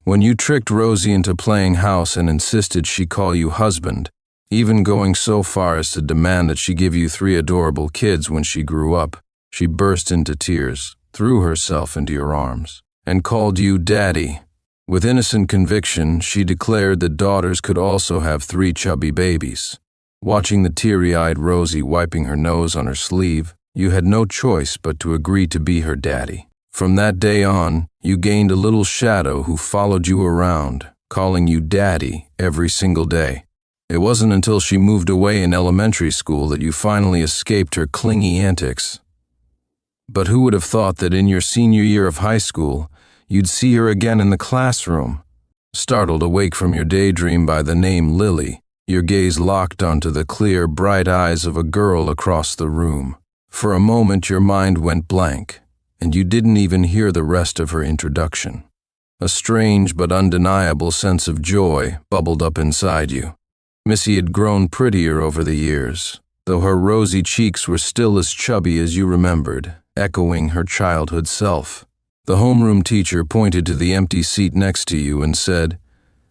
When you tricked Rosie into playing house and insisted she call you husband, even going so far as to demand that she give you 3 adorable kids when she grew up, she burst into tears, threw herself into your arms, and called you daddy. With innocent conviction, she declared that daughters could also have 3 chubby babies. Watching the teary-eyed Rosie wiping her nose on her sleeve, you had no choice but to agree to be her daddy. From that day on, you gained a little shadow who followed you around, calling you daddy every single day. It wasn't until she moved away in elementary school that you finally escaped her clingy antics. But who would have thought that in your senior year of high school, you'd see her again in the classroom? Startled awake from your daydream by the name Lily, your gaze locked onto the clear, bright eyes of a girl across the room. For a moment your mind went blank, and you didn't even hear the rest of her introduction. A strange but undeniable sense of joy bubbled up inside you. Missy had grown prettier over the years, though her rosy cheeks were still as chubby as you remembered, echoing her childhood self. The homeroom teacher pointed to the empty seat next to you and said,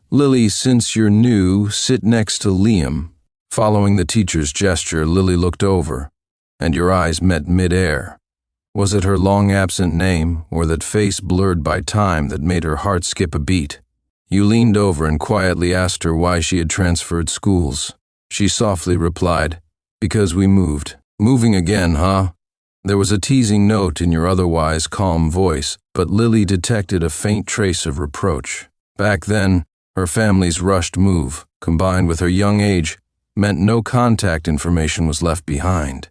"Lily, since you're new, sit next to Liam." Following the teacher's gesture, Lily looked over, and your eyes met mid-air. Was it her long-absent name, or that face blurred by time that made her heart skip a beat? You leaned over and quietly asked her why she had transferred schools. She softly replied, "Because we moved." "Moving again, huh?" There was a teasing note in your otherwise calm voice, but Lily detected a faint trace of reproach. Back then, her family's rushed move, combined with her young age, meant no contact information was left behind.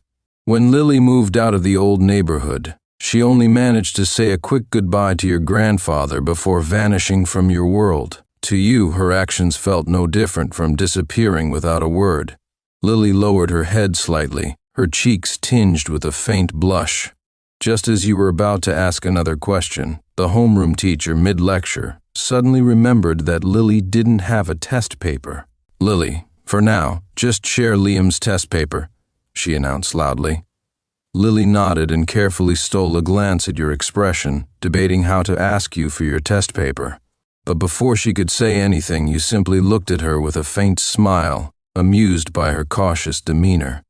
When Lily moved out of the old neighborhood, she only managed to say a quick goodbye to your grandfather before vanishing from your world. To you, her actions felt no different from disappearing without a word. Lily lowered her head slightly, her cheeks tinged with a faint blush. Just as you were about to ask another question, the homeroom teacher, mid-lecture, suddenly remembered that Lily didn't have a test paper. "Lily, for now, just share Liam's test paper," she announced loudly. Lily nodded and carefully stole a glance at your expression, debating how to ask you for your test paper. But before she could say anything, you simply looked at her with a faint smile, amused by her cautious demeanor.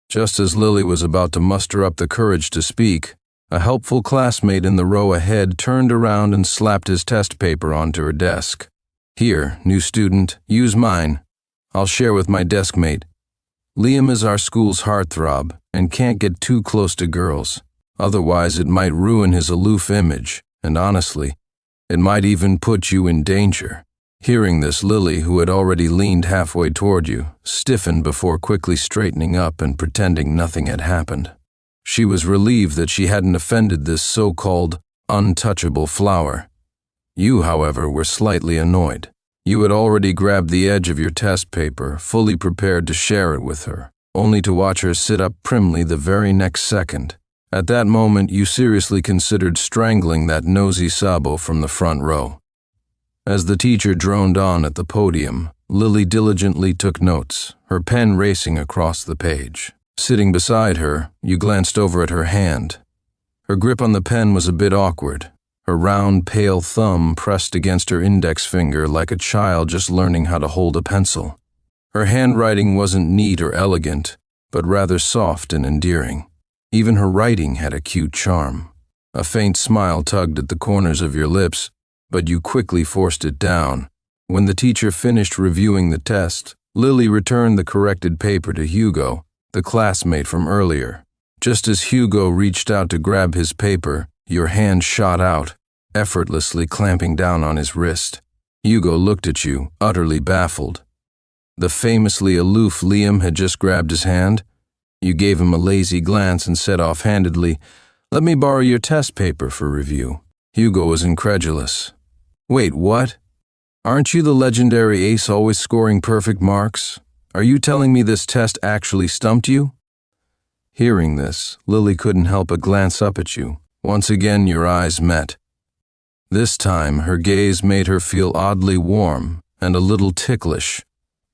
Just as Lily was about to muster up the courage to speak, a helpful classmate in the row ahead turned around and slapped his test paper onto her desk. "Here, new student, use mine. I'll share with my desk mate. Liam is our school's heartthrob and can't get too close to girls. Otherwise, it might ruin his aloof image, and honestly, it might even put you in danger." Hearing this, Lily, who had already leaned halfway toward you, stiffened before quickly straightening up and pretending nothing had happened. She was relieved that she hadn't offended this so-called untouchable flower. You, however, were slightly annoyed. You had already grabbed the edge of your test paper, fully prepared to share it with her, only to watch her sit up primly the very next second. At that moment, you seriously considered strangling that nosy sabo from the front row. As the teacher droned on at the podium, Lily diligently took notes, her pen racing across the page. Sitting beside her, you glanced over at her hand. Her grip on the pen was a bit awkward, her round, pale thumb pressed against her index finger like a child just learning how to hold a pencil. Her handwriting wasn't neat or elegant, but rather soft and endearing. Even her writing had a cute charm. A faint smile tugged at the corners of your lips, but you quickly forced it down. When the teacher finished reviewing the test, Lily returned the corrected paper to Hugo, the classmate from earlier. Just as Hugo reached out to grab his paper, your hand shot out, effortlessly clamping down on his wrist. Hugo looked at you, utterly baffled. The famously aloof Liam had just grabbed his hand. You gave him a lazy glance and said offhandedly, "Let me borrow your test paper for review." Hugo was incredulous. "Wait, what? Aren't you the legendary ace always scoring perfect marks? Are you telling me this test actually stumped you?" Hearing this, Lily couldn't help but glance up at you. Once again, your eyes met. This time, her gaze made her feel oddly warm and a little ticklish,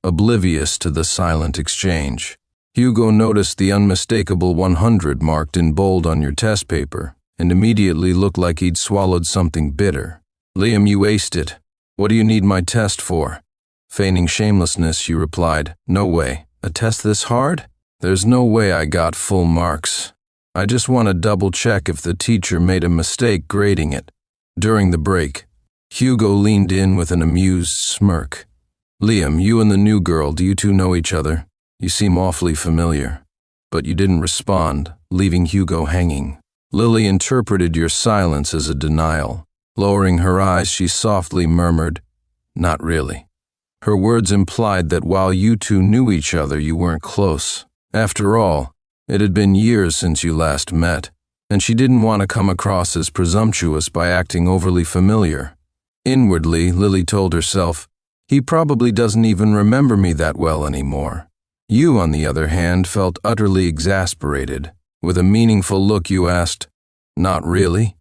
oblivious to the silent exchange. Hugo noticed the unmistakable 100 marked in bold on your test paper and immediately looked like he'd swallowed something bitter. "Liam, you aced it. What do you need my test for? Feigning shamelessness, she replied, No way. A test this hard? There's no way I got full marks. I just want to double check if the teacher made a mistake grading it. During the break, Hugo leaned in with an amused smirk. Liam, you and the new girl, do you two know each other? You seem awfully familiar. But you didn't respond, leaving Hugo hanging. Lily interpreted your silence as a denial. Lowering her eyes, she softly murmured, Not really. Her words implied that while you two knew each other, you weren't close. After all, it had been years since you last met, and she didn't want to come across as presumptuous by acting overly familiar. Inwardly, Lily told herself, He probably doesn't even remember me that well anymore. You, on the other hand, felt utterly exasperated. With a meaningful look, you asked, Not really?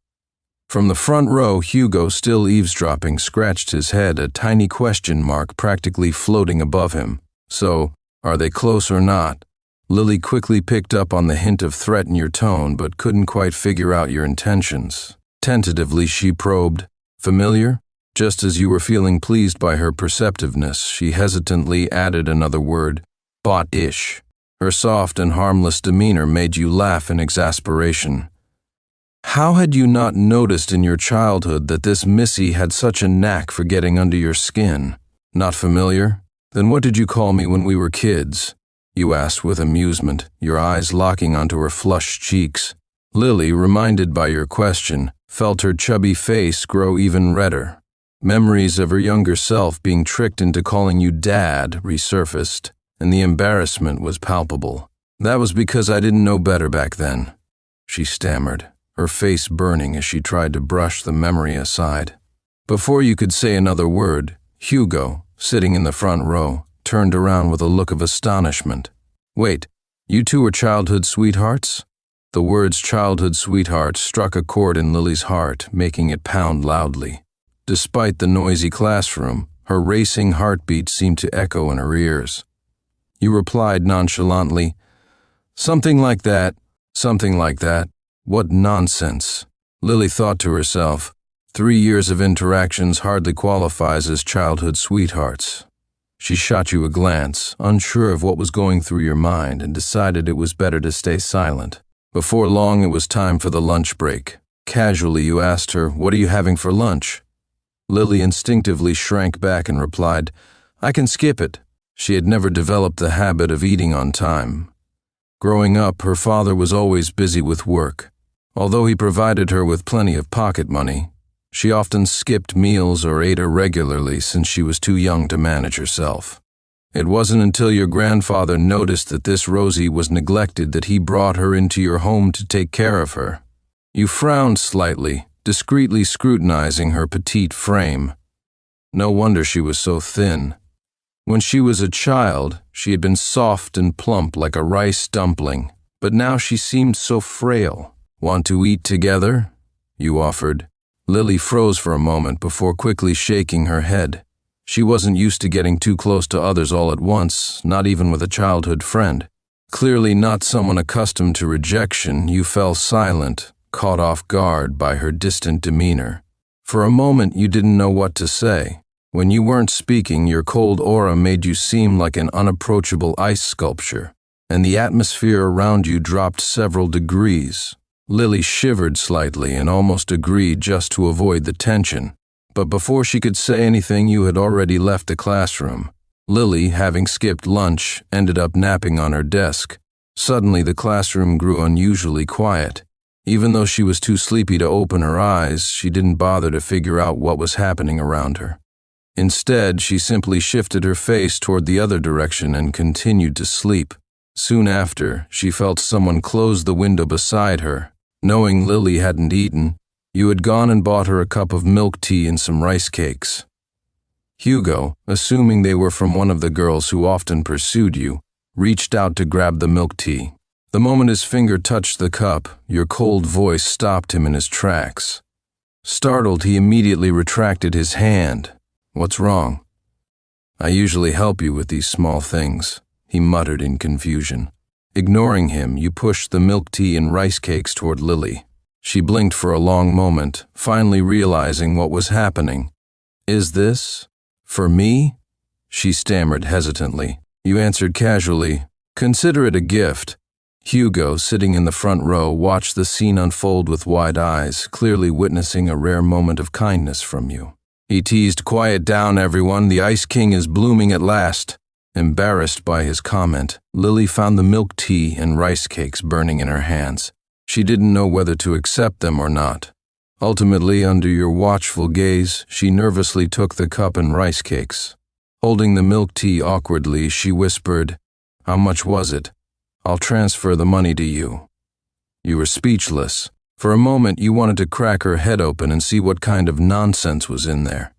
From the front row, Hugo, still eavesdropping, scratched his head, a tiny question mark practically floating above him. So, are they close or not? Lily quickly picked up on the hint of threat in your tone, but couldn't quite figure out your intentions. Tentatively, she probed, Familiar? Just as you were feeling pleased by her perceptiveness, she hesitantly added another word, Bought-ish. Her soft and harmless demeanor made you laugh in exasperation. How had you not noticed in your childhood that this Missy had such a knack for getting under your skin? Not familiar? Then what did you call me when we were kids? You asked with amusement, your eyes locking onto her flushed cheeks. Lily, reminded by your question, felt her chubby face grow even redder. Memories of her younger self being tricked into calling you Dad resurfaced, and the embarrassment was palpable. That was because I didn't know better back then, she stammered, her face burning as she tried to brush the memory aside. Before you could say another word, Hugo, sitting in the front row, turned around with a look of astonishment. Wait, you two were childhood sweethearts? The words childhood sweetheart struck a chord in Lily's heart, making it pound loudly. Despite the noisy classroom, her racing heartbeat seemed to echo in her ears. You replied nonchalantly, Something like that. What nonsense. Lily thought to herself, 3 years of interactions hardly qualifies as childhood sweethearts. She shot you a glance, unsure of what was going through your mind, and decided it was better to stay silent. Before long, it was time for the lunch break. Casually, you asked her, What are you having for lunch? Lily instinctively shrank back and replied, I can skip it. She had never developed the habit of eating on time. Growing up, her father was always busy with work. Although he provided her with plenty of pocket money, she often skipped meals or ate irregularly since she was too young to manage herself. It wasn't until your grandfather noticed that this Rosie was neglected that he brought her into your home to take care of her. You frowned slightly, discreetly scrutinizing her petite frame. No wonder she was so thin. When she was a child, she had been soft and plump like a rice dumpling, but now she seemed so frail. Want to eat together? You offered. Lily froze for a moment before quickly shaking her head. She wasn't used to getting too close to others all at once, not even with a childhood friend. Clearly not someone accustomed to rejection, you fell silent, caught off guard by her distant demeanor. For a moment you didn't know what to say. When you weren't speaking, your cold aura made you seem like an unapproachable ice sculpture, and the atmosphere around you dropped several degrees. Lily shivered slightly and almost agreed just to avoid the tension. But before she could say anything, you had already left the classroom. Lily, having skipped lunch, ended up napping on her desk. Suddenly, the classroom grew unusually quiet. Even though she was too sleepy to open her eyes, she didn't bother to figure out what was happening around her. Instead, she simply shifted her face toward the other direction and continued to sleep. Soon after, she felt someone close the window beside her. Knowing Lily hadn't eaten, you had gone and bought her a cup of milk tea and some rice cakes. Hugo, assuming they were from one of the girls who often pursued you, reached out to grab the milk tea. The moment his finger touched the cup, your cold voice stopped him in his tracks. Startled, he immediately retracted his hand. What's wrong? I usually help you with these small things, he muttered in confusion. Ignoring him, you pushed the milk tea and rice cakes toward Lily. She blinked for a long moment, finally realizing what was happening. Is this for me?" she stammered hesitantly. You answered casually, "Consider it a gift." Hugo, sitting in the front row, watched the scene unfold with wide eyes, clearly witnessing a rare moment of kindness from you. He teased, "Quiet down, everyone. The Ice King is blooming at last." Embarrassed by his comment, Lily found the milk tea and rice cakes burning in her hands. She didn't know whether to accept them or not. Ultimately, under your watchful gaze, she nervously took the cup and rice cakes. Holding the milk tea awkwardly, she whispered, "How much was it? I'll transfer the money to you." You were speechless. For a moment, you wanted to crack her head open and see what kind of nonsense was in there.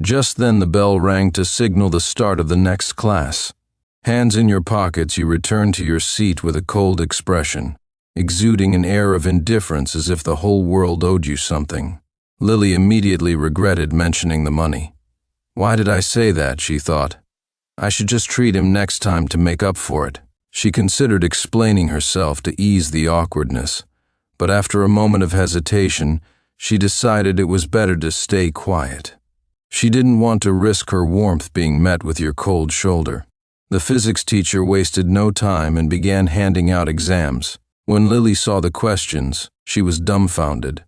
Just then the bell rang to signal the start of the next class. Hands in your pockets, you returned to your seat with a cold expression, exuding an air of indifference as if the whole world owed you something. Lily immediately regretted mentioning the money. Why did I say that, she thought. I should just treat him next time to make up for it. She considered explaining herself to ease the awkwardness, but after a moment of hesitation, she decided it was better to stay quiet. She didn't want to risk her warmth being met with your cold shoulder. The physics teacher wasted no time and began handing out exams. When Lily saw the questions, she was dumbfounded.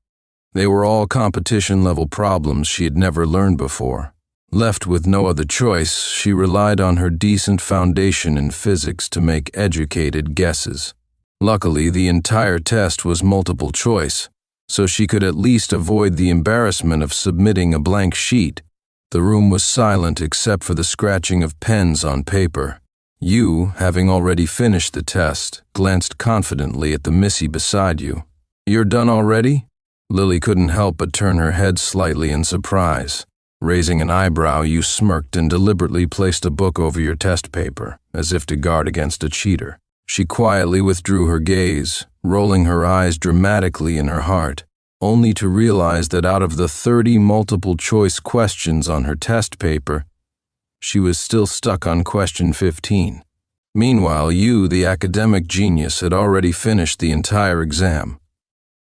They were all competition-level problems she had never learned before. Left with no other choice, she relied on her decent foundation in physics to make educated guesses. Luckily, the entire test was multiple choice, so she could at least avoid the embarrassment of submitting a blank sheet. The room was silent except for the scratching of pens on paper. You, having already finished the test, glanced confidently at the Missy beside you. "You're done already?" Lily couldn't help but turn her head slightly in surprise. Raising an eyebrow, you smirked and deliberately placed a book over your test paper, as if to guard against a cheater. She quietly withdrew her gaze, rolling her eyes dramatically in her heart, only to realize that out of the 30 multiple-choice questions on her test paper, she was still stuck on question 15. Meanwhile, you, the academic genius, had already finished the entire exam.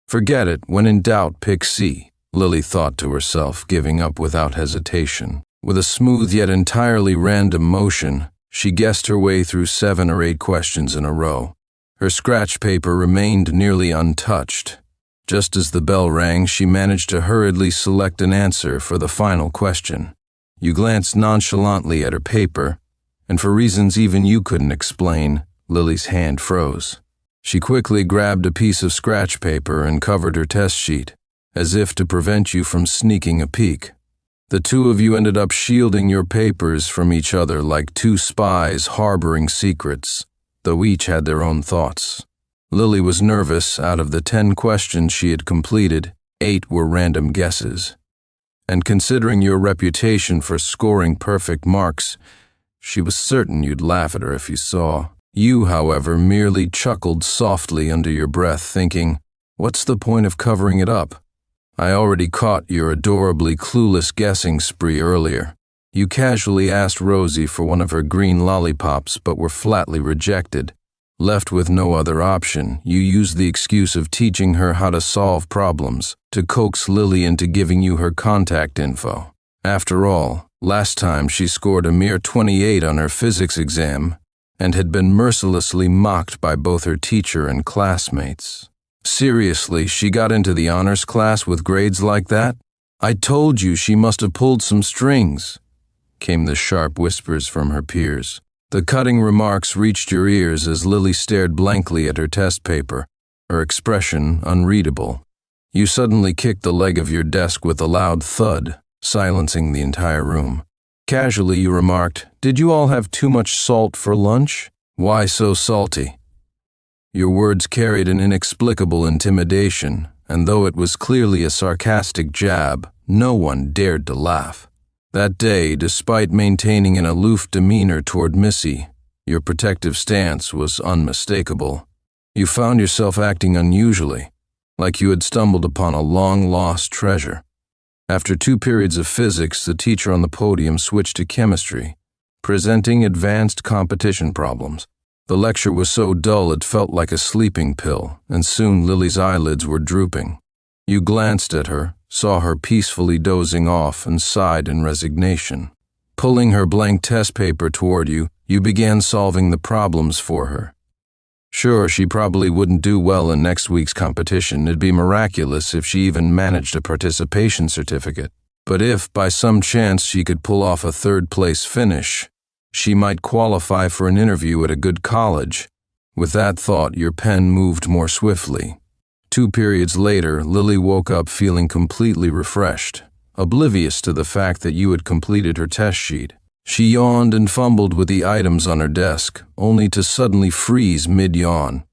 Forget it. When in doubt, pick C, Lily thought to herself, giving up without hesitation. With a smooth yet entirely random motion, she guessed her way through 7 or 8 questions in a row. Her scratch paper remained nearly untouched. Just as the bell rang, she managed to hurriedly select an answer for the final question. You glanced nonchalantly at her paper, and for reasons even you couldn't explain, Lily's hand froze. She quickly grabbed a piece of scratch paper and covered her test sheet, as if to prevent you from sneaking a peek. The two of you ended up shielding your papers from each other like two spies harboring secrets, though each had their own thoughts. Lily was nervous. Out of the 10 questions she had completed, 8 were random guesses. And considering your reputation for scoring perfect marks, she was certain you'd laugh at her if you saw. You, however, merely chuckled softly under your breath, thinking, "What's the point of covering it up? I already caught your adorably clueless guessing spree earlier. You casually asked Rosie for one of her green lollipops but were flatly rejected. Left with no other option, you used the excuse of teaching her how to solve problems to coax Lily into giving you her contact info. After all, last time she scored a mere 28 on her physics exam and had been mercilessly mocked by both her teacher and classmates. Seriously, she got into the honors class with grades like that? I told you she must have pulled some strings," came the sharp whispers from her peers. The cutting remarks reached your ears as Lily stared blankly at her test paper, her expression unreadable. You suddenly kicked the leg of your desk with a loud thud, silencing the entire room. Casually you remarked, "Did you all have too much salt for lunch? Why so salty?" Your words carried an inexplicable intimidation, and though it was clearly a sarcastic jab, no one dared to laugh. That day, despite maintaining an aloof demeanor toward Missy, your protective stance was unmistakable. You found yourself acting unusually, like you had stumbled upon a long-lost treasure. After 2 periods of physics, the teacher on the podium switched to chemistry, presenting advanced competition problems. The lecture was so dull it felt like a sleeping pill, and soon Lily's eyelids were drooping. You glanced at her, saw her peacefully dozing off, and sighed in resignation. Pulling her blank test paper toward you, you began solving the problems for her. Sure, she probably wouldn't do well in next week's competition. It'd be miraculous if she even managed a participation certificate. But if, by some chance, she could pull off a third-place finish, she might qualify for an interview at a good college. With that thought, your pen moved more swiftly. 2 periods later, Lily woke up feeling completely refreshed, oblivious to the fact that you had completed her test sheet. She yawned and fumbled with the items on her desk, only to suddenly freeze mid-yawn.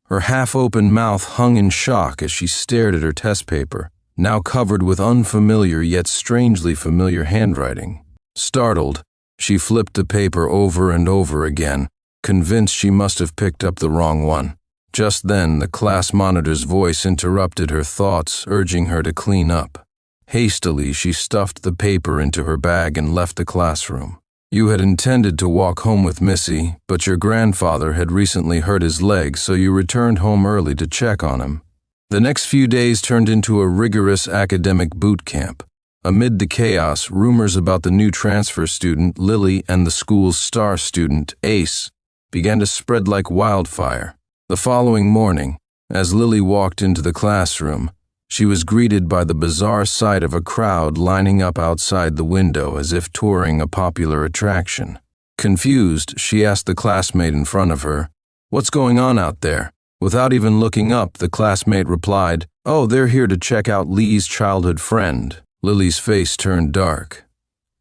Her half-open mouth hung in shock as she stared at her test paper, now covered with unfamiliar yet strangely familiar handwriting. Startled, she flipped the paper over and over again, convinced she must have picked up the wrong one. Just then, the class monitor's voice interrupted her thoughts, urging her to clean up. Hastily, she stuffed the paper into her bag and left the classroom. You had intended to walk home with Missy, but your grandfather had recently hurt his leg, so you returned home early to check on him. The next few days turned into a rigorous academic boot camp. Amid the chaos, rumors about the new transfer student, Lily, and the school's star student, Ace, began to spread like wildfire. The following morning, as Lily walked into the classroom, she was greeted by the bizarre sight of a crowd lining up outside the window as if touring a popular attraction. Confused, she asked the classmate in front of her, "What's going on out there?" Without even looking up, the classmate replied, "Oh, they're here to check out Lee's childhood friend." Lily's face turned dark.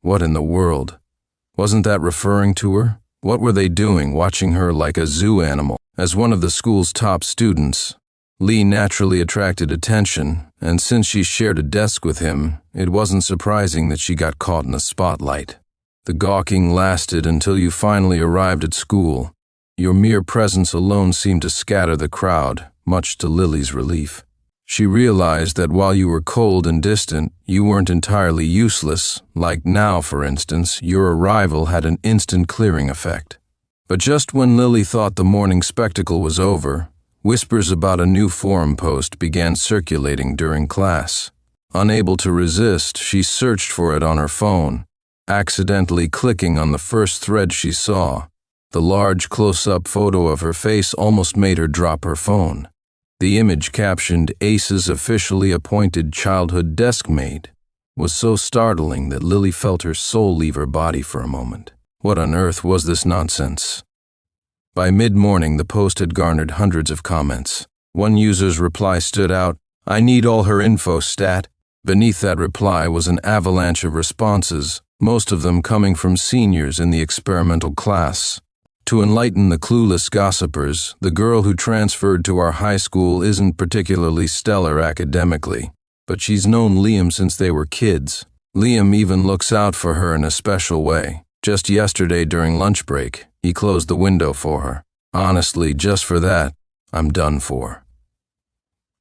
What in the world? Wasn't that referring to her? What were they doing, watching her like a zoo animal? As one of the school's top students, Lee naturally attracted attention, and since she shared a desk with him, it wasn't surprising that she got caught in the spotlight. The gawking lasted until you finally arrived at school. Your mere presence alone seemed to scatter the crowd, much to Lily's relief. She realized that while you were cold and distant, you weren't entirely useless, like now, for instance, your arrival had an instant clearing effect. But just when Lily thought the morning spectacle was over, whispers about a new forum post began circulating during class. Unable to resist, she searched for it on her phone, accidentally clicking on the first thread she saw. The large close-up photo of her face almost made her drop her phone. The image captioned "Ace's officially appointed childhood desk mate" was so startling that Lily felt her soul leave her body for a moment. What on earth was this nonsense? By mid-morning, the post had garnered hundreds of comments. One user's reply stood out, "I need all her info, stat." Beneath that reply was an avalanche of responses, most of them coming from seniors in the experimental class. To enlighten the clueless gossipers, the girl who transferred to our high school isn't particularly stellar academically, but she's known Liam since they were kids. Liam even looks out for her in a special way. Just yesterday during lunch break, he closed the window for her. Honestly, just for that, I'm done for.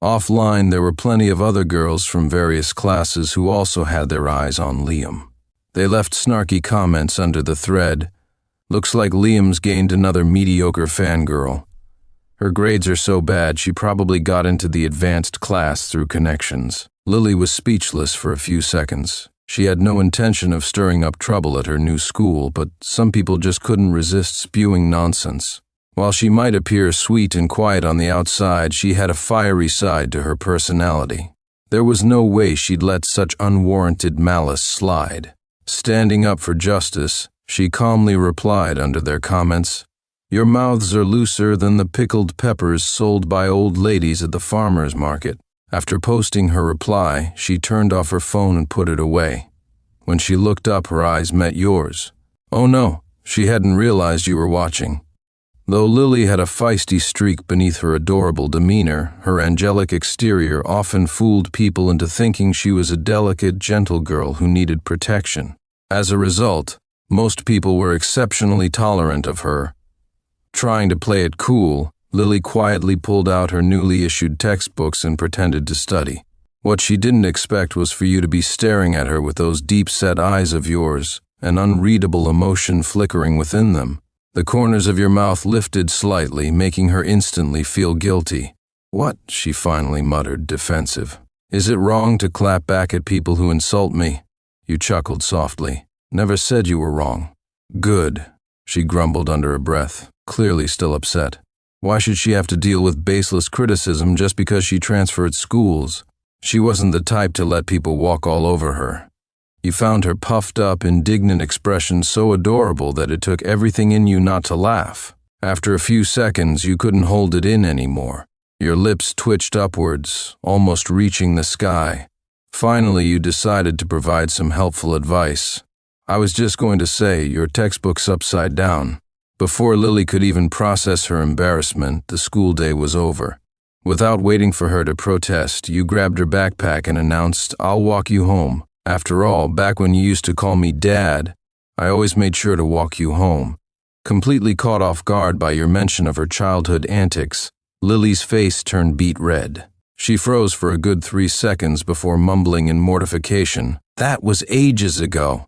Offline, there were plenty of other girls from various classes who also had their eyes on Liam. They left snarky comments under the thread. "Looks like Liam's gained another mediocre fangirl. Her grades are so bad she probably got into the advanced class through connections." Lily was speechless for a few seconds. She had no intention of stirring up trouble at her new school, but some people just couldn't resist spewing nonsense. While she might appear sweet and quiet on the outside, she had a fiery side to her personality. There was no way she'd let such unwarranted malice slide. Standing up for justice, she calmly replied under their comments, "Your mouths are looser than the pickled peppers sold by old ladies at the farmer's market." After posting her reply, she turned off her phone and put it away. When she looked up, her eyes met yours. Oh no, she hadn't realized you were watching. Though Lily had a feisty streak beneath her adorable demeanor, her angelic exterior often fooled people into thinking she was a delicate, gentle girl who needed protection. As a result, most people were exceptionally tolerant of her. Trying to play it cool, Lily quietly pulled out her newly issued textbooks and pretended to study. What she didn't expect was for you to be staring at her with those deep-set eyes of yours, an unreadable emotion flickering within them. The corners of your mouth lifted slightly, making her instantly feel guilty. "What?" she finally muttered, defensive. Is it wrong to clap back at people who insult me? You chuckled softly. Never said you were wrong. Good, she grumbled under her breath, clearly still upset. Why should she have to deal with baseless criticism just because she transferred schools? She wasn't the type to let people walk all over her. You found her puffed up, indignant expression so adorable that it took everything in you not to laugh. After a few seconds, you couldn't hold it in anymore. Your lips twitched upwards, almost reaching the sky. Finally, you decided to provide some helpful advice. I was just going to say, your textbook's upside down. Before Lily could even process her embarrassment, the school day was over. Without waiting for her to protest, you grabbed her backpack and announced, I'll walk you home. After all, back when you used to call me Dad, I always made sure to walk you home. Completely caught off guard by your mention of her childhood antics, Lily's face turned beet red. She froze for a good 3 seconds before mumbling in mortification, That was ages ago.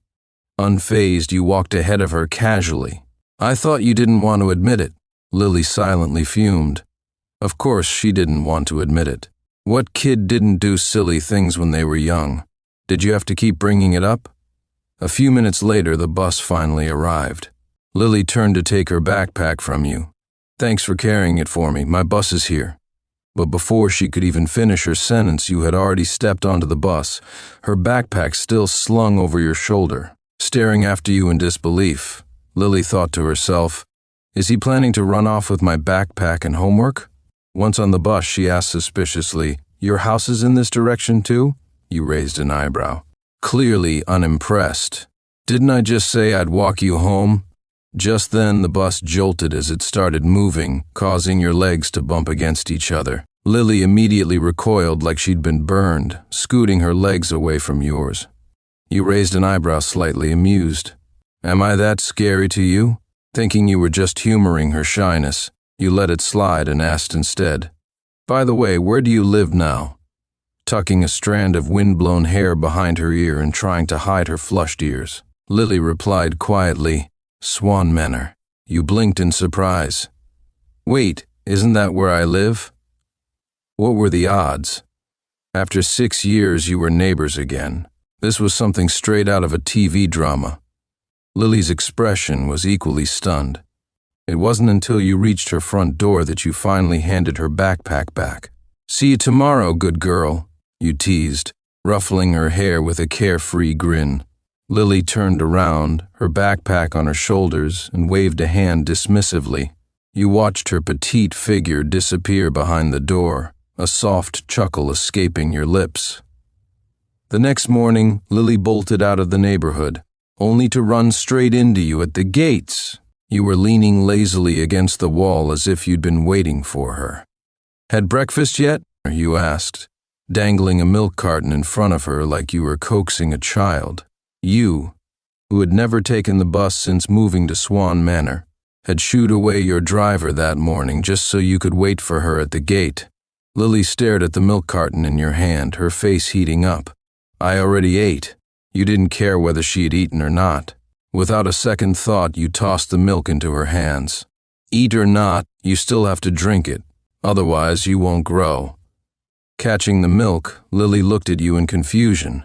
Unfazed, you walked ahead of her casually. I thought you didn't want to admit it. Lily silently fumed. Of course she didn't want to admit it. What kid didn't do silly things when they were young? Did you have to keep bringing it up? A few minutes later, the bus finally arrived. Lily turned to take her backpack from you. Thanks for carrying it for me. My bus is here. But before she could even finish her sentence, you had already stepped onto the bus, her backpack still slung over your shoulder. Staring after you in disbelief, Lily thought to herself, Is he planning to run off with my backpack and homework? Once on the bus, she asked suspiciously, Your house is in this direction too? You raised an eyebrow. Clearly unimpressed. Didn't I just say I'd walk you home? Just then, the bus jolted as it started moving, causing your legs to bump against each other. Lily immediately recoiled like she'd been burned, scooting her legs away from yours. You raised an eyebrow slightly amused. Am I that scary to you? Thinking you were just humoring her shyness, you let it slide and asked instead, By the way, where do you live now? Tucking a strand of wind-blown hair behind her ear and trying to hide her flushed ears, Lily replied quietly, Swan Manor. You blinked in surprise. Wait, isn't that where I live? What were the odds? After 6 years, you were neighbors again. This was something straight out of a TV drama. Lily's expression was equally stunned. It wasn't until you reached her front door that you finally handed her backpack back. See you tomorrow, good girl, you teased, ruffling her hair with a carefree grin. Lily turned around, her backpack on her shoulders, and waved a hand dismissively. You watched her petite figure disappear behind the door, a soft chuckle escaping your lips. The next morning, Lily bolted out of the neighborhood, only to run straight into you at the gates. You were leaning lazily against the wall as if you'd been waiting for her. Had breakfast yet? You asked, dangling a milk carton in front of her like you were coaxing a child. You, who had never taken the bus since moving to Swan Manor, had shooed away your driver that morning just so you could wait for her at the gate. Lily stared at the milk carton in your hand, her face heating up. I already ate. You didn't care whether she had eaten or not. Without a second thought, you tossed the milk into her hands. Eat or not, you still have to drink it. Otherwise, you won't grow. Catching the milk, Lily looked at you in confusion.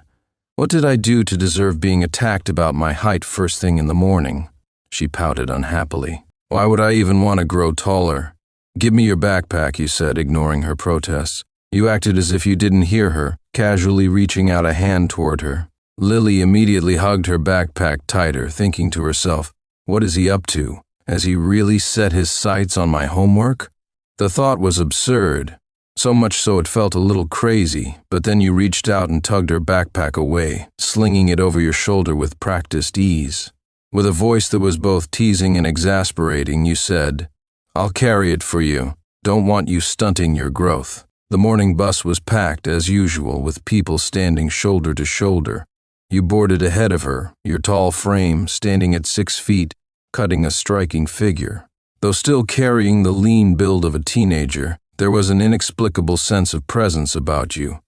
What did I do to deserve being attacked about my height first thing in the morning? She pouted unhappily. Why would I even want to grow taller? Give me your backpack, you said, ignoring her protests. You acted as if you didn't hear her, casually reaching out a hand toward her. Lily immediately hugged her backpack tighter, thinking to herself, what is he up to? Has he really set his sights on my homework? The thought was absurd. So much so it felt a little crazy, but then you reached out and tugged her backpack away, slinging it over your shoulder with practiced ease. With a voice that was both teasing and exasperating, you said, I'll carry it for you. Don't want you stunting your growth. The morning bus was packed, as usual, with people standing shoulder to shoulder. You boarded ahead of her, your tall frame standing at 6 feet, cutting a striking figure. Though still carrying the lean build of a teenager, there was an inexplicable sense of presence about you.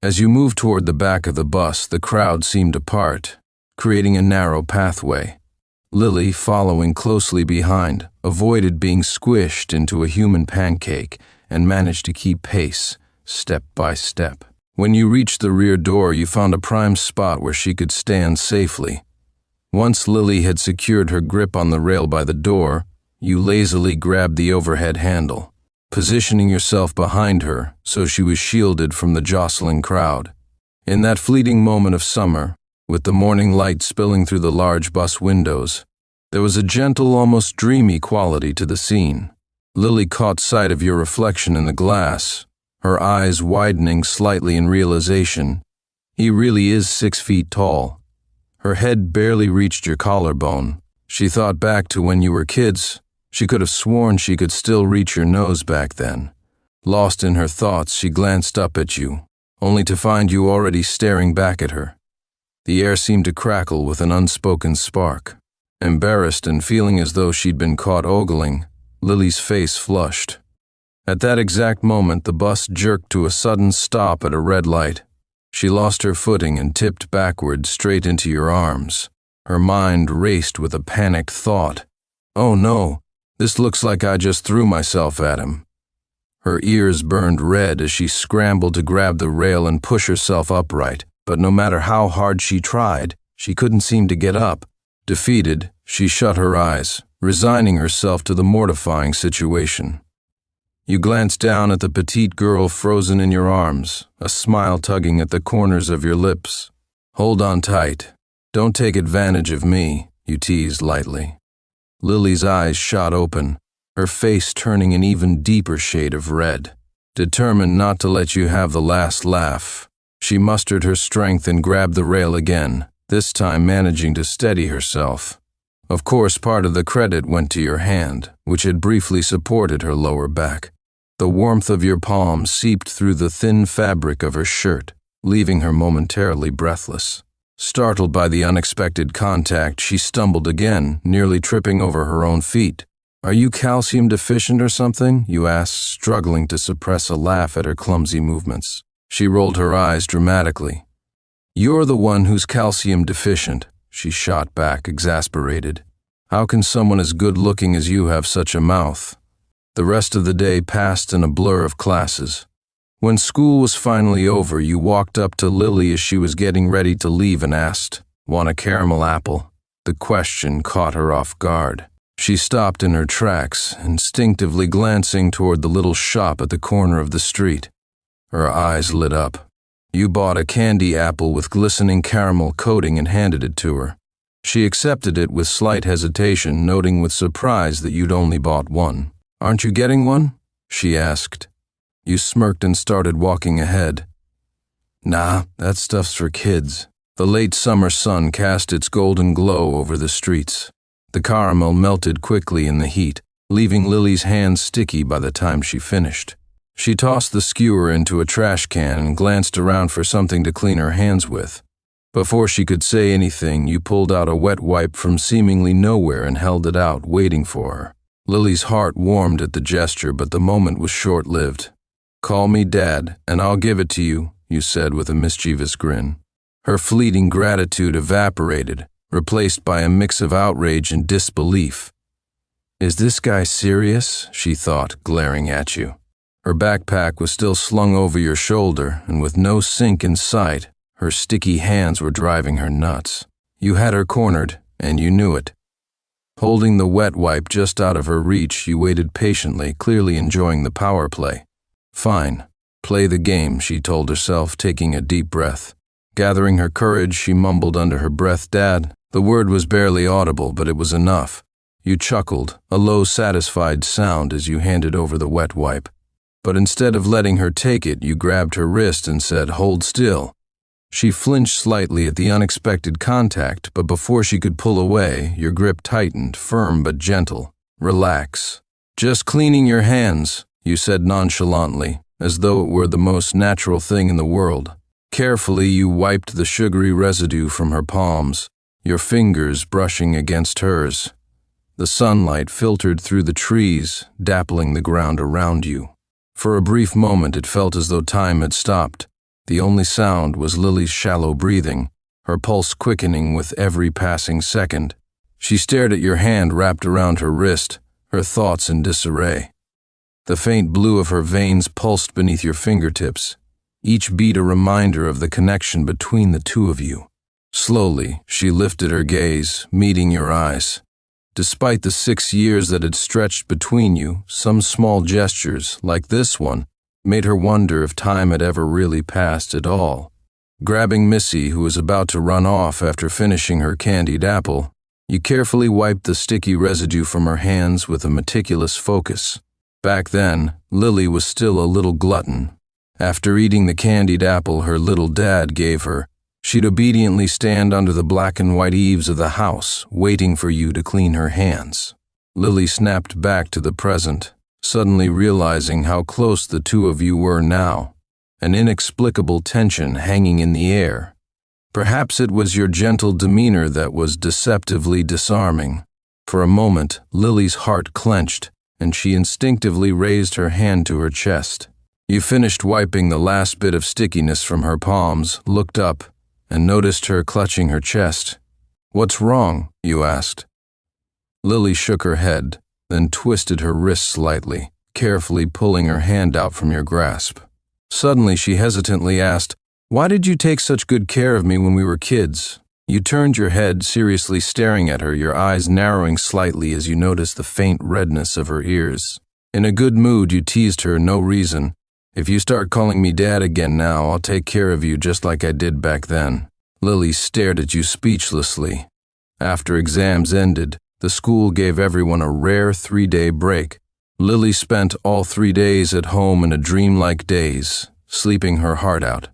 As you moved toward the back of the bus, the crowd seemed apart, creating a narrow pathway. Lily, following closely behind, avoided being squished into a human pancake and managed to keep pace, step by step. When you reached the rear door, you found a prime spot where she could stand safely. Once Lily had secured her grip on the rail by the door, you lazily grabbed the overhead handle, positioning yourself behind her so she was shielded from the jostling crowd. In that fleeting moment of summer, with the morning light spilling through the large bus windows, there was a gentle, almost dreamy quality to the scene. Lily caught sight of your reflection in the glass, her eyes widening slightly in realization. He really is 6 feet tall. Her head barely reached your collarbone. She thought back to when you were kids. She could have sworn she could still reach your nose back then. Lost in her thoughts, she glanced up at you, only to find you already staring back at her. The air seemed to crackle with an unspoken spark. Embarrassed and feeling as though she'd been caught ogling, Lily's face flushed. At that exact moment, the bus jerked to a sudden stop at a red light. She lost her footing and tipped backward straight into your arms. Her mind raced with a panicked thought. Oh no, this looks like I just threw myself at him. Her ears burned red as she scrambled to grab the rail and push herself upright, but no matter how hard she tried, she couldn't seem to get up. Defeated, she shut her eyes, resigning herself to the mortifying situation. You glanced down at the petite girl frozen in your arms, a smile tugging at the corners of your lips. Hold on tight. Don't take advantage of me, you teased lightly. Lily's eyes shot open, her face turning an even deeper shade of red. Determined not to let you have the last laugh, she mustered her strength and grabbed the rail again, this time managing to steady herself. Of course, part of the credit went to your hand, which had briefly supported her lower back. The warmth of your palm seeped through the thin fabric of her shirt, leaving her momentarily breathless. Startled by the unexpected contact, she stumbled again, nearly tripping over her own feet. Are you calcium deficient or something? You asked, struggling to suppress a laugh at her clumsy movements. She rolled her eyes dramatically. You're the one who's calcium deficient, she shot back, exasperated. How can someone as good-looking as you have such a mouth? The rest of the day passed in a blur of classes. When school was finally over, you walked up to Lily as she was getting ready to leave and asked, "Want a caramel apple?" The question caught her off guard. She stopped in her tracks, instinctively glancing toward the little shop at the corner of the street. Her eyes lit up. You bought a candy apple with glistening caramel coating and handed it to her. She accepted it with slight hesitation, noting with surprise that you'd only bought one. "Aren't you getting one?" she asked. You smirked and started walking ahead. Nah, that stuff's for kids. The late summer sun cast its golden glow over the streets. The caramel melted quickly in the heat, leaving Lily's hands sticky by the time she finished. She tossed the skewer into a trash can and glanced around for something to clean her hands with. Before she could say anything, you pulled out a wet wipe from seemingly nowhere and held it out, waiting for her. Lily's heart warmed at the gesture, but the moment was short-lived. "Call me Dad, and I'll give it to you," you said with a mischievous grin. Her fleeting gratitude evaporated, replaced by a mix of outrage and disbelief. Is this guy serious? She thought, glaring at you. Her backpack was still slung over your shoulder, and with no sink in sight, her sticky hands were driving her nuts. You had her cornered, and you knew it. Holding the wet wipe just out of her reach, you waited patiently, clearly enjoying the power play. Fine. Play the game, she told herself, taking a deep breath. Gathering her courage, she mumbled under her breath, "Dad." The word was barely audible, but it was enough. You chuckled, a low, satisfied sound as you handed over the wet wipe. But instead of letting her take it, you grabbed her wrist and said, "Hold still." She flinched slightly at the unexpected contact, but before she could pull away, your grip tightened, firm but gentle. "Relax. Just cleaning your hands," you said nonchalantly, as though it were the most natural thing in the world. Carefully, you wiped the sugary residue from her palms, your fingers brushing against hers. The sunlight filtered through the trees, dappling the ground around you. For a brief moment, it felt as though time had stopped. The only sound was Lily's shallow breathing, her pulse quickening with every passing second. She stared at your hand wrapped around her wrist, her thoughts in disarray. The faint blue of her veins pulsed beneath your fingertips. each beat a reminder of the connection between the two of you. Slowly, she lifted her gaze, meeting your eyes. Despite the 6 years that had stretched between you, some small gestures, like this one, made her wonder if time had ever really passed at all. Grabbing Missy, who was about to run off after finishing her candied apple, you carefully wiped the sticky residue from her hands with a meticulous focus. Back then, Lily was still a little glutton. After eating the candied apple her little dad gave her, she'd obediently stand under the black and white eaves of the house, waiting for you to clean her hands. Lily snapped back to the present, suddenly realizing how close the two of you were now, an inexplicable tension hanging in the air. Perhaps it was your gentle demeanor that was deceptively disarming. For a moment, Lily's heart clenched, and she instinctively raised her hand to her chest. You finished wiping the last bit of stickiness from her palms, looked up, and noticed her clutching her chest. "What's wrong?" you asked. Lily shook her head, then twisted her wrist slightly, carefully pulling her hand out from your grasp. Suddenly she hesitantly asked, "Why did you take such good care of me when we were kids?" You turned your head, seriously staring at her, your eyes narrowing slightly as you noticed the faint redness of her ears. In a good mood, you teased her, "No reason. If you start calling me Dad again now, I'll take care of you just like I did back then." Lily stared at you speechlessly. After exams ended, the school gave everyone a rare 3-day break. Lily spent all 3 days at home in a dreamlike daze, sleeping her heart out.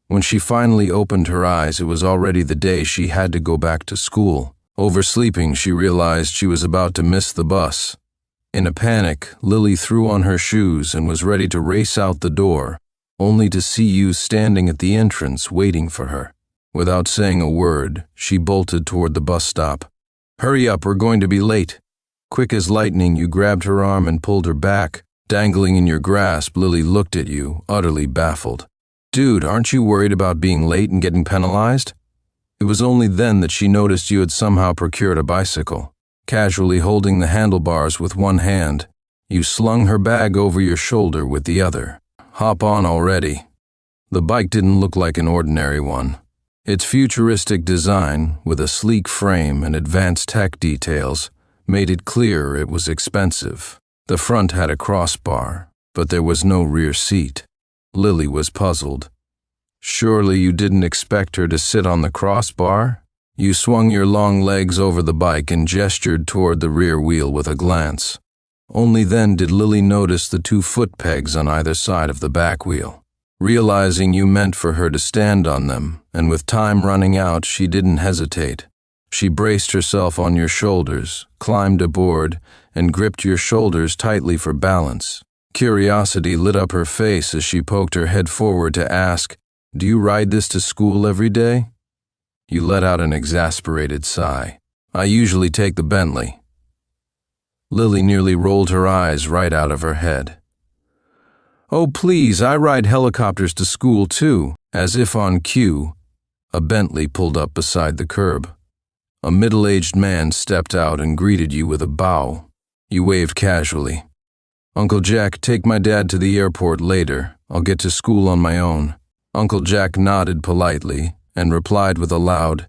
When she finally opened her eyes, it was already the day she had to go back to school. Oversleeping, she realized she was about to miss the bus. In a panic, Lily threw on her shoes and was ready to race out the door, only to see you standing at the entrance waiting for her. Without saying a word, she bolted toward the bus stop. "Hurry up, we're going to be late." Quick as lightning, you grabbed her arm and pulled her back. Dangling in your grasp, Lily looked at you, utterly baffled. "Dude, aren't you worried about being late and getting penalized?" It was only then that she noticed you had somehow procured a bicycle. Casually holding the handlebars with one hand, you slung her bag over your shoulder with the other. "Hop on already." The bike didn't look like an ordinary one. Its futuristic design, with a sleek frame and advanced tech details, made it clear it was expensive. The front had a crossbar, but there was no rear seat. Lily was puzzled. "Surely you didn't expect her to sit on the crossbar?" You swung your long legs over the bike and gestured toward the rear wheel with a glance. Only then did Lily notice the 2 foot pegs on either side of the back wheel. Realizing you meant for her to stand on them, and with time running out, she didn't hesitate. She braced herself on your shoulders, climbed aboard, and gripped your shoulders tightly for balance. Curiosity lit up her face as she poked her head forward to ask, "Do you ride this to school every day?" You let out an exasperated sigh. "I usually take the Bentley." Lily nearly rolled her eyes right out of her head. "Oh please, I ride helicopters to school too." As if on cue, a Bentley pulled up beside the curb. A middle-aged man stepped out and greeted you with a bow. You waved casually. "Uncle Jack, take my dad to the airport later. I'll get to school on my own." Uncle Jack nodded politely and replied with a loud,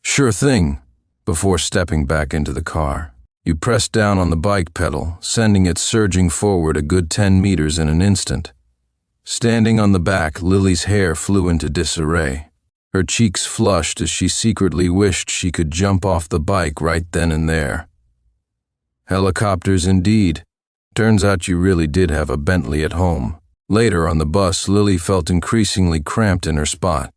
"Sure thing," before stepping back into the car. You pressed down on the bike pedal, sending it surging forward a good 10 meters in an instant. Standing on the back, Lily's hair flew into disarray. Her cheeks flushed as she secretly wished she could jump off the bike right then and there. Helicopters indeed. Turns out you really did have a Bentley at home. Later on the bus, Lily felt increasingly cramped in her spot.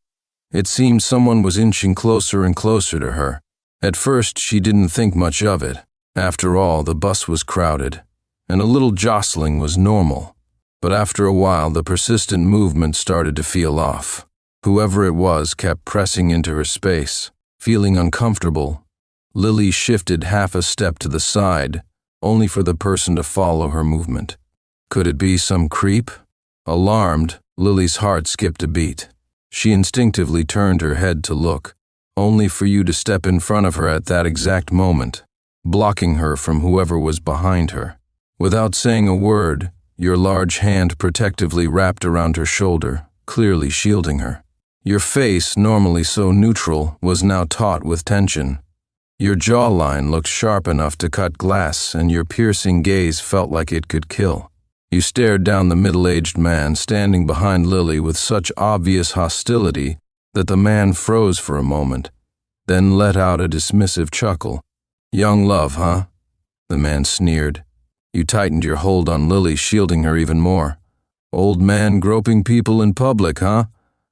It seemed someone was inching closer and closer to her. At first, she didn't think much of it. After all, the bus was crowded, and a little jostling was normal. But after a while, the persistent movement started to feel off. Whoever it was kept pressing into her space. Feeling uncomfortable, Lily shifted half a step to the side, only for the person to follow her movement. Could it be some creep? Alarmed, Lily's heart skipped a beat. She instinctively turned her head to look, only for you to step in front of her at that exact moment, blocking her from whoever was behind her. Without saying a word, your large hand protectively wrapped around her shoulder, clearly shielding her. Your face, normally so neutral, was now taut with tension. Your jawline looked sharp enough to cut glass, and your piercing gaze felt like it could kill. You stared down the middle-aged man standing behind Lily with such obvious hostility that the man froze for a moment, then let out a dismissive chuckle. "Young love, huh?" the man sneered. You tightened your hold on Lily, shielding her even more. "Old man groping people in public, huh?"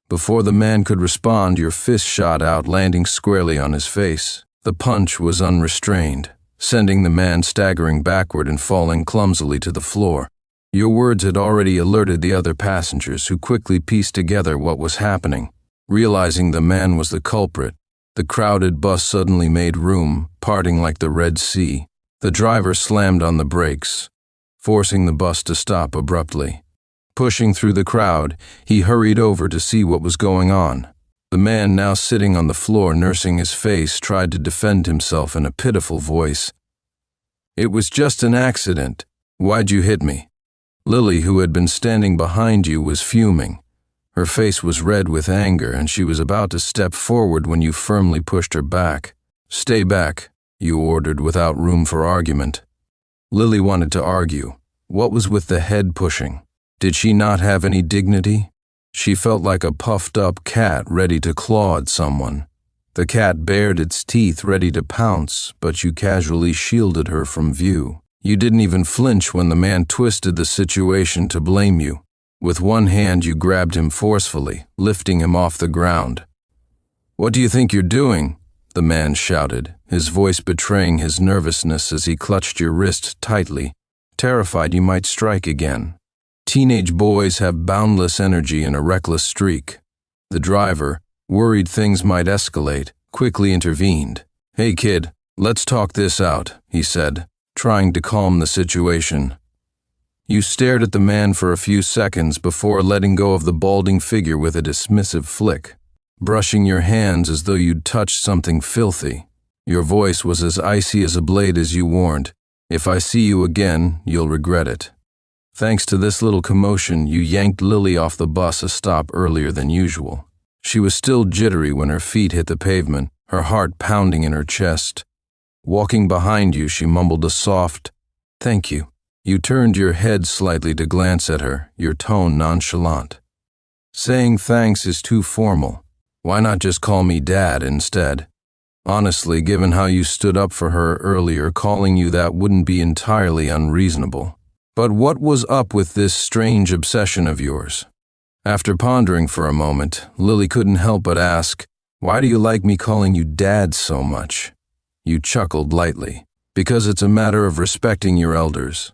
Before the man could respond, your fist shot out, landing squarely on his face. The punch was unrestrained, sending the man staggering backward and falling clumsily to the floor. Your words had already alerted the other passengers, who quickly pieced together what was happening. Realizing the man was the culprit, the crowded bus suddenly made room, parting like the Red Sea. The driver slammed on the brakes, forcing the bus to stop abruptly. Pushing through the crowd, he hurried over to see what was going on. The man, now sitting on the floor nursing his face, tried to defend himself in a pitiful voice. "It was just an accident. Why'd you hit me?" Lily, who had been standing behind you, was fuming. Her face was red with anger, and she was about to step forward when you firmly pushed her back. "Stay back," you ordered without room for argument. Lily wanted to argue. What was with the head pushing? Did she not have any dignity? She felt like a puffed-up cat ready to claw at someone. The cat bared its teeth, ready to pounce, but you casually shielded her from view. You didn't even flinch when the man twisted the situation to blame you. With one hand, you grabbed him forcefully, lifting him off the ground. "What do you think you're doing?" the man shouted, his voice betraying his nervousness as he clutched your wrist tightly, terrified you might strike again. Teenage boys have boundless energy and a reckless streak. The driver, worried things might escalate, quickly intervened. "Hey kid, let's talk this out," he said, trying to calm the situation. You stared at the man for a few seconds before letting go of the balding figure with a dismissive flick, brushing your hands as though you'd touched something filthy. Your voice was as icy as a blade as you warned, "If I see you again, you'll regret it." Thanks to this little commotion, you yanked Lily off the bus a stop earlier than usual. She was still jittery when her feet hit the pavement, her heart pounding in her chest. Walking behind you, she mumbled a soft, "Thank you." You turned your head slightly to glance at her, your tone nonchalant. "Saying thanks is too formal. Why not just call me Dad instead? Honestly, given how you stood up for her earlier, calling you that wouldn't be entirely unreasonable. But what was up with this strange obsession of yours?" After pondering for a moment, Lily couldn't help but ask, "Why do you like me calling you Dad so much?" You chuckled lightly. "Because it's a matter of respecting your elders."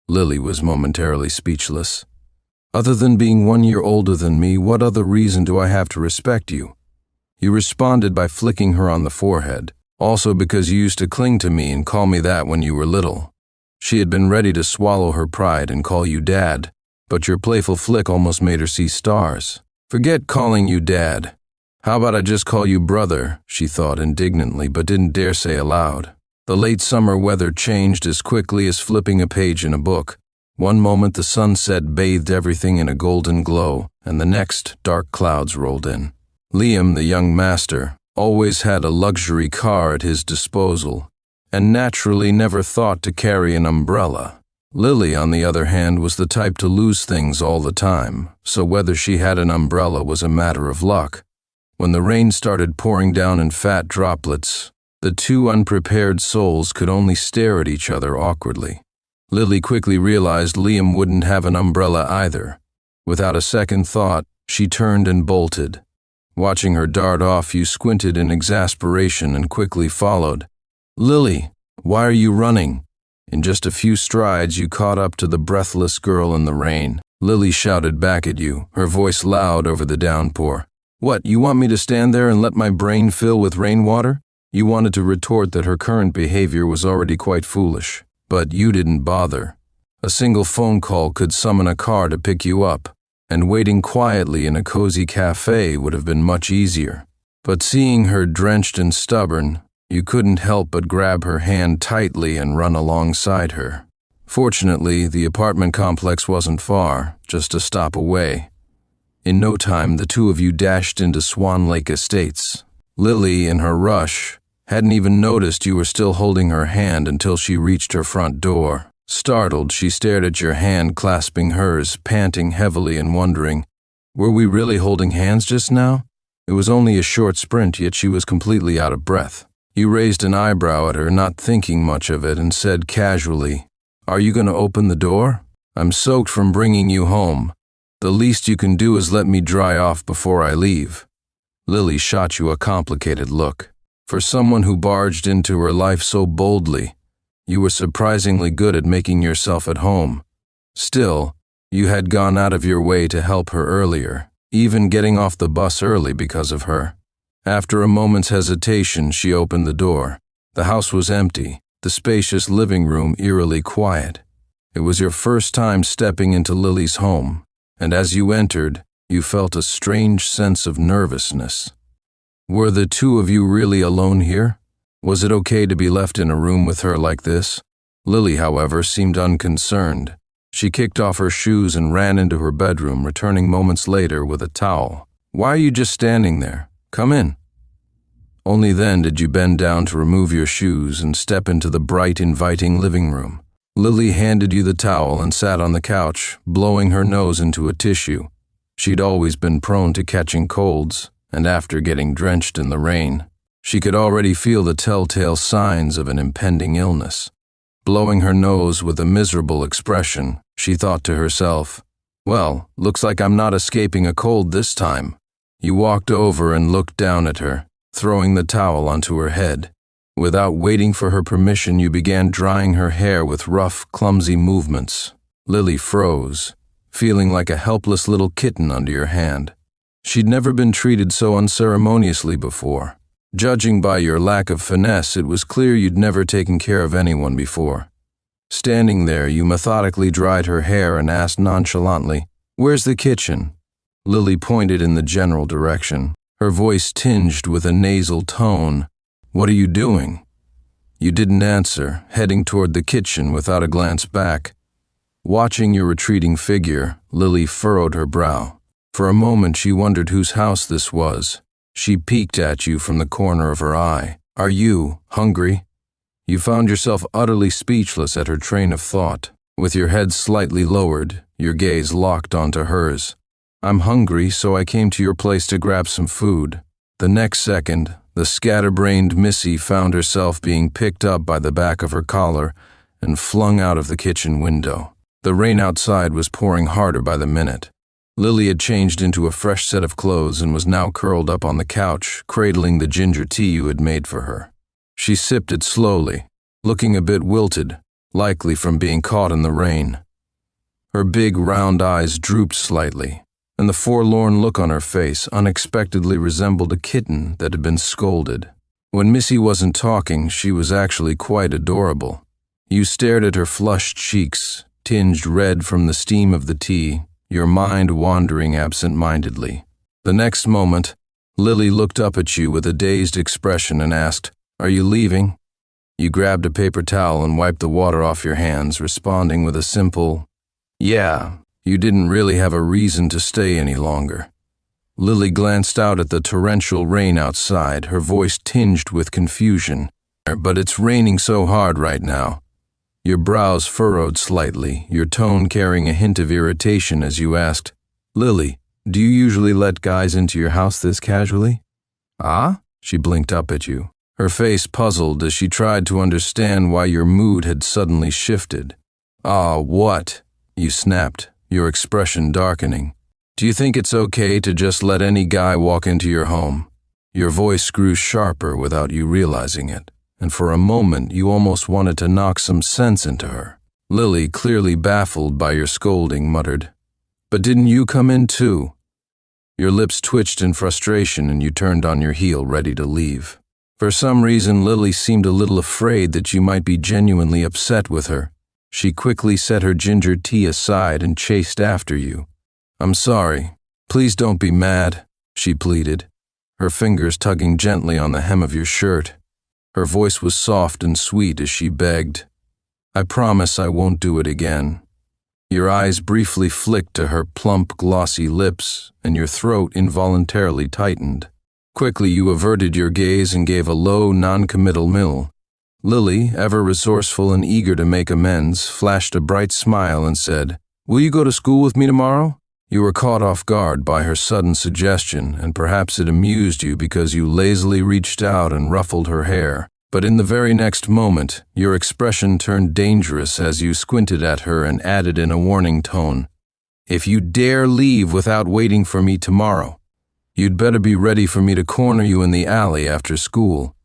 Lily was momentarily speechless. "Other than being 1 year older than me, what other reason do I have to respect you?" You responded by flicking her on the forehead. "Also because you used to cling to me and call me that when you were little." She had been ready to swallow her pride and call you Dad, but your playful flick almost made her see stars. "Forget calling you Dad. How about I just call you Brother?" she thought indignantly, but didn't dare say aloud. The late summer weather changed as quickly as flipping a page in a book. One moment the sunset bathed everything in a golden glow, and the next dark clouds rolled in. Liam, the young master, always had a luxury car at his disposal, and naturally never thought to carry an umbrella. Lily, on the other hand, was the type to lose things all the time, so whether she had an umbrella was a matter of luck. When the rain started pouring down in fat droplets, the two unprepared souls could only stare at each other awkwardly. Lily quickly realized Liam wouldn't have an umbrella either. Without a second thought, she turned and bolted. Watching her dart off, you squinted in exasperation and quickly followed. "Lily, why are you running?" In just a few strides, you caught up to the breathless girl in the rain. Lily shouted back at you, her voice loud over the downpour. "What, you want me to stand there and let my brain fill with rainwater?" You wanted to retort that her current behavior was already quite foolish, but you didn't bother. A single phone call could summon a car to pick you up, and waiting quietly in a cozy cafe would have been much easier. But seeing her drenched and stubborn, you couldn't help but grab her hand tightly and run alongside her. Fortunately, the apartment complex wasn't far, just a stop away. In no time, the two of you dashed into Swan Lake Estates. Lily, in her rush, hadn't even noticed you were still holding her hand until she reached her front door. Startled, she stared at your hand clasping hers, panting heavily and wondering, were we really holding hands just now? It was only a short sprint, yet she was completely out of breath. You raised an eyebrow at her, not thinking much of it, and said casually, "Are you going to open the door? I'm soaked from bringing you home. The least you can do is let me dry off before I leave." Lily shot you a complicated look. For someone who barged into her life so boldly, you were surprisingly good at making yourself at home. Still, you had gone out of your way to help her earlier, even getting off the bus early because of her. After a moment's hesitation, she opened the door. The house was empty, the spacious living room eerily quiet. It was your first time stepping into Lily's home, and as you entered, you felt a strange sense of nervousness. Were the two of you really alone here? Was it okay to be left in a room with her like this? Lily, however, seemed unconcerned. She kicked off her shoes and ran into her bedroom, returning moments later with a towel. "Why are you just standing there? Come in." Only then did you bend down to remove your shoes and step into the bright, inviting living room. Lily handed you the towel and sat on the couch, blowing her nose into a tissue. She'd always been prone to catching colds, and after getting drenched in the rain, she could already feel the telltale signs of an impending illness. Blowing her nose with a miserable expression, she thought to herself, "Well, looks like I'm not escaping a cold this time." You walked over and looked down at her, throwing the towel onto her head. Without waiting for her permission, you began drying her hair with rough, clumsy movements. Lily froze, feeling like a helpless little kitten under your hand. She'd never been treated so unceremoniously before. Judging by your lack of finesse, it was clear you'd never taken care of anyone before. Standing there, you methodically dried her hair and asked nonchalantly, "Where's the kitchen?" Lily pointed in the general direction, her voice tinged with a nasal tone. "What are you doing?" You didn't answer, heading toward the kitchen without a glance back. Watching your retreating figure, Lily furrowed her brow. For a moment she wondered whose house this was. She peeked at you from the corner of her eye. "Are you hungry?" You found yourself utterly speechless at her train of thought. With your head slightly lowered, your gaze locked onto hers. "I'm hungry, so I came to your place to grab some food." The next second, the scatterbrained Missy found herself being picked up by the back of her collar and flung out of the kitchen window. The rain outside was pouring harder by the minute. Lily had changed into a fresh set of clothes and was now curled up on the couch, cradling the ginger tea you had made for her. She sipped it slowly, looking a bit wilted, likely from being caught in the rain. Her big round eyes drooped slightly, and the forlorn look on her face unexpectedly resembled a kitten that had been scolded. When Missy wasn't talking, she was actually quite adorable. You stared at her flushed cheeks, tinged red from the steam of the tea, your mind wandering absent-mindedly. The next moment, Lily looked up at you with a dazed expression and asked, "Are you leaving?" You grabbed a paper towel and wiped the water off your hands, responding with a simple, "Yeah." You didn't really have a reason to stay any longer. Lily glanced out at the torrential rain outside, her voice tinged with confusion. "But it's raining so hard right now." Your brows furrowed slightly, your tone carrying a hint of irritation as you asked, "Lily, do you usually let guys into your house this casually?" "Ah?" She blinked up at you, her face puzzled as she tried to understand why your mood had suddenly shifted. "Ah, what?" you snapped, your expression darkening. "Do you think it's okay to just let any guy walk into your home?" Your voice grew sharper without you realizing it, and for a moment you almost wanted to knock some sense into her. Lily, clearly baffled by your scolding, muttered, "But didn't you come in too?" Your lips twitched in frustration and you turned on your heel, ready to leave. For some reason, Lily seemed a little afraid that you might be genuinely upset with her. She quickly set her ginger tea aside and chased after you. "I'm sorry. Please don't be mad," she pleaded, her fingers tugging gently on the hem of your shirt. Her voice was soft and sweet as she begged, "I promise I won't do it again." Your eyes briefly flicked to her plump, glossy lips, and your throat involuntarily tightened. Quickly you averted your gaze and gave a low, non-committal mill. Lily, ever resourceful and eager to make amends, flashed a bright smile and said, "Will you go to school with me tomorrow?" You were caught off guard by her sudden suggestion, and perhaps it amused you because you lazily reached out and ruffled her hair. But in the very next moment, your expression turned dangerous as you squinted at her and added in a warning tone, "If you dare leave without waiting for me tomorrow, you'd better be ready for me to corner you in the alley after school."